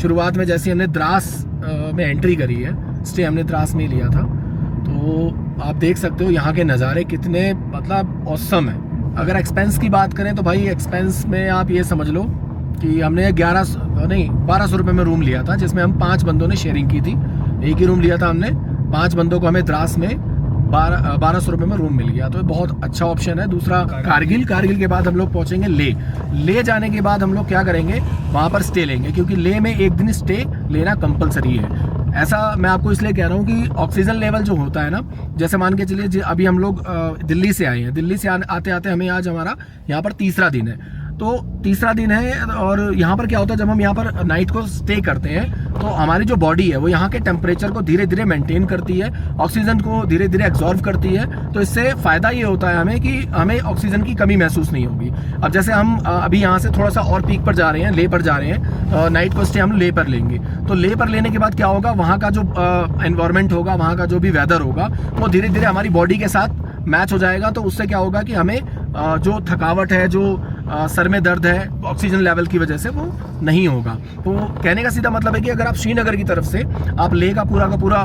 शुरुआत में जैसे हमने द्रास में एंट्री करी है, स्टे हमने द्रास में लिया था, तो आप देख सकते हो यहाँ के नज़ारे कितने मतलब ऑसम है। अगर एक्सपेंस की बात करें तो भाई एक्सपेंस में आप ये समझ लो कि हमने 1200 रुपये में रूम लिया था, जिसमें हम 5 बंदों ने शेयरिंग की थी। एक ही रूम लिया था हमने, 5 बंदों को हमें द्रास में 1200 रुपये में रूम मिल गया, तो बहुत अच्छा ऑप्शन है। दूसरा कारगिल के बाद हम लोग पहुँचेंगे ले जाने के बाद हम लोग क्या करेंगे, वहाँ पर स्टे लेंगे, क्योंकि ले में एक दिन स्टे लेना कंपलसरी है। ऐसा मैं आपको इसलिए कह रहा हूँ कि ऑक्सीजन लेवल जो होता है ना, जैसे मान के चलिए अभी हम लोग दिल्ली से आए हैं, दिल्ली से आते आते हमें आज हमारा यहाँ पर तीसरा दिन है, तो तीसरा दिन है। और यहाँ पर क्या होता है, जब हम यहाँ पर नाइट को स्टे करते हैं तो हमारी जो बॉडी है वो यहाँ के टेम्परेचर को धीरे धीरे मेंटेन करती है, ऑक्सीजन को धीरे धीरे एब्जॉर्व करती है। तो इससे फ़ायदा ये होता है हमें कि हमें ऑक्सीजन की कमी महसूस नहीं होगी। अब जैसे हम अभी यहाँ से थोड़ा सा और पीक पर जा रहे हैं, ले पर जा रहे हैं, नाइट को स्टे हम ले पर लेंगे, तो ले पर लेने के बाद क्या होगा, वहाँ का जो एनवायरनमेंट होगा, वहाँ का जो भी वेदर होगा, वो धीरे धीरे हमारी बॉडी के साथ मैच हो जाएगा। तो उससे क्या होगा कि हमें जो थकावट है, जो सर में दर्द है, ऑक्सीजन लेवल की वजह से वो नहीं होगा। तो कहने का सीधा मतलब है कि अगर आप श्रीनगर की तरफ से आप लेह का पूरा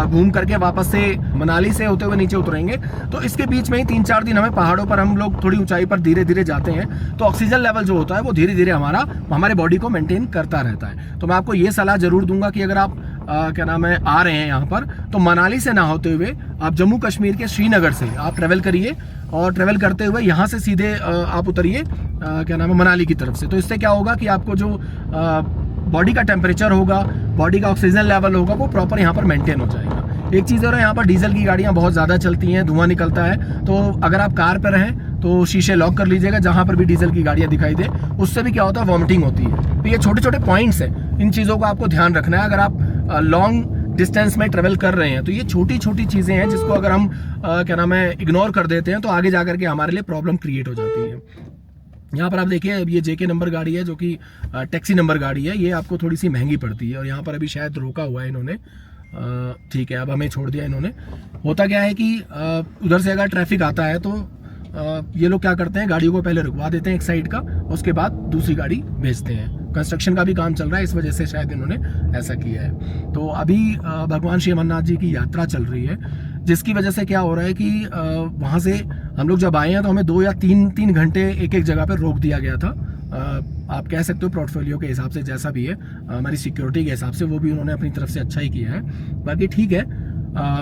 घूम करके वापस से मनाली से होते हुए नीचे उतरेंगे, तो इसके बीच में ही 3-4 दिन हमें पहाड़ों पर हम लोग थोड़ी ऊंचाई पर धीरे धीरे जाते हैं, तो ऑक्सीजन लेवल जो होता है वो धीरे धीरे हमारे बॉडी को मेंटेन करता रहता है। तो मैं आपको ये सलाह जरूर दूंगा कि अगर आप क्या नाम है आ रहे हैं यहाँ पर, तो मनाली से ना होते हुए आप जम्मू कश्मीर के श्रीनगर से आप ट्रेवल करिए, और ट्रेवल करते हुए यहाँ से सीधे आप उतरिए क्या नाम है मनाली की तरफ से। तो इससे क्या होगा कि आपको जो बॉडी का टेम्परेचर होगा, बॉडी का ऑक्सीजन लेवल होगा, वो प्रॉपर यहाँ पर मेंटेन हो जाएगा। एक चीज़ और है, यहाँ पर डीजल की गाड़ियाँ बहुत ज़्यादा चलती हैं, धुआं निकलता है, तो अगर आप कार पर रहें तो शीशे लॉक कर लीजिएगा, जहाँ पर भी डीजल की गाड़ियाँ दिखाई दे। उससे भी क्या होता है, वॉमिटिंग होती है। तो ये छोटे छोटे पॉइंट्स हैं, इन चीज़ों को आपको ध्यान रखना है। अगर आप लॉन्ग डिस्टेंस में ट्रेवल कर रहे हैं तो ये छोटी छोटी चीज़ें हैं जिसको अगर हम क्या नाम है इग्नोर कर देते हैं तो आगे जा करके हमारे लिए प्रॉब्लम क्रिएट हो जाती है। यहाँ पर आप देखिए, ये जेके नंबर गाड़ी है, जो कि टैक्सी नंबर गाड़ी है, ये आपको थोड़ी सी महंगी पड़ती है, और यहाँ पर अभी शायद रोका हुआ है इन्होंने। ठीक है, अब हमें छोड़ दिया इन्होंने। होता क्या है कि उधर से अगर ट्रैफिक आता है तो ये लोग क्या करते हैं, गाड़ियों को पहले रुकवा देते हैं एक साइड का, उसके बाद दूसरी गाड़ी भेजते हैं। कंस्ट्रक्शन का भी काम चल रहा है, इस वजह से शायद इन्होंने ऐसा किया है। तो अभी भगवान श्री अमरनाथ जी की यात्रा चल रही है, जिसकी वजह से क्या हो रहा है कि वहाँ से हम लोग जब आए हैं तो हमें 2 या 3 घंटे एक जगह पर रोक दिया गया था। आप कह सकते हो पोर्टफोलियो के हिसाब से, जैसा भी है हमारी सिक्योरिटी के हिसाब से, वो भी उन्होंने अपनी तरफ से अच्छा ही किया है। बाकी ठीक है,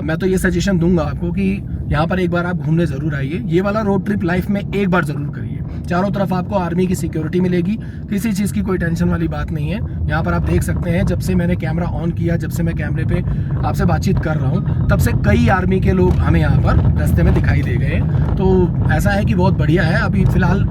मैं तो ये सजेशन दूंगा आपको कि यहाँ पर एक बार आप घूमने ज़रूर आइए। ये वाला रोड ट्रिप लाइफ में एक बार ज़रूर करिए। चारों तरफ आपको आर्मी की सिक्योरिटी मिलेगी, किसी चीज़ की कोई टेंशन वाली बात नहीं है। यहाँ पर आप देख सकते हैं, जब से मैंने कैमरा ऑन किया, जब से मैं कैमरे पे आपसे बातचीत कर रहा हूँ, तब से कई आर्मी के लोग हमें यहाँ पर रास्ते में दिखाई दे गए। तो ऐसा है कि बहुत बढ़िया है। अभी फ़िलहाल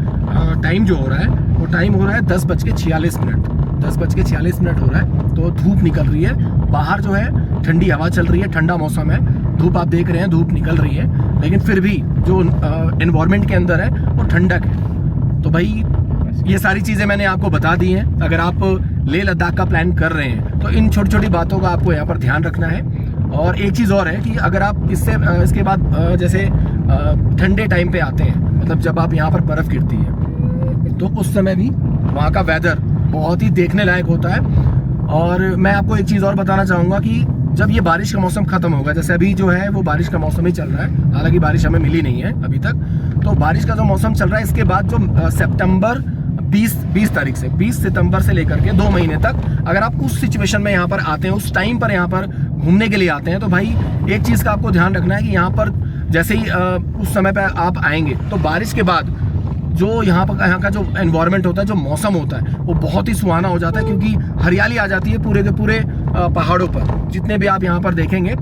टाइम जो हो रहा है वो टाइम हो रहा है 10:46 मिनट, 10:46 मिनट हो रहा है। तो धूप निकल रही है बाहर, जो है ठंडी हवा चल रही है, ठंडा मौसम है। धूप आप देख रहे हैं, धूप निकल रही है, लेकिन फिर भी जो एनवायरनमेंट के अंदर है वो ठंडक है। तो भाई ये सारी चीज़ें मैंने आपको बता दी हैं। अगर आप लेह लद्दाख का प्लान कर रहे हैं तो इन छोटी छोटी बातों का आपको यहाँ पर ध्यान रखना है। और एक चीज़ और है कि अगर आप इसके बाद जैसे ठंडे टाइम पे आते हैं, मतलब जब आप यहाँ पर बर्फ़ गिरती है, तो उस समय भी वहाँ का वेदर बहुत ही देखने लायक होता है। और मैं आपको एक चीज़ और बताना चाहूँगा कि जब ये बारिश का मौसम ख़त्म होगा, जैसे अभी जो है वो बारिश का मौसम ही चल रहा है, हालांकि बारिश हमें मिली नहीं है अभी तक, तो बारिश का जो मौसम चल रहा है, इसके बाद जो सितंबर 20 तारीख से 20 सितंबर से लेकर के 2 महीने तक अगर आप उस सिचुएशन में यहाँ पर आते हैं, उस टाइम पर यहाँ पर घूमने के लिए आते हैं, तो भाई एक चीज़ का आपको ध्यान रखना है कि यहाँ पर जैसे ही उस समय पर आप आएंगे तो बारिश के बाद जो यहाँ का जो एनवायरनमेंट होता है, जो मौसम होता है, वो बहुत ही सुहाना हो जाता है, क्योंकि हरियाली आ जाती है पूरे के पूरे पहाड़ों पर। जितने भी आप यहाँ पर देखेंगे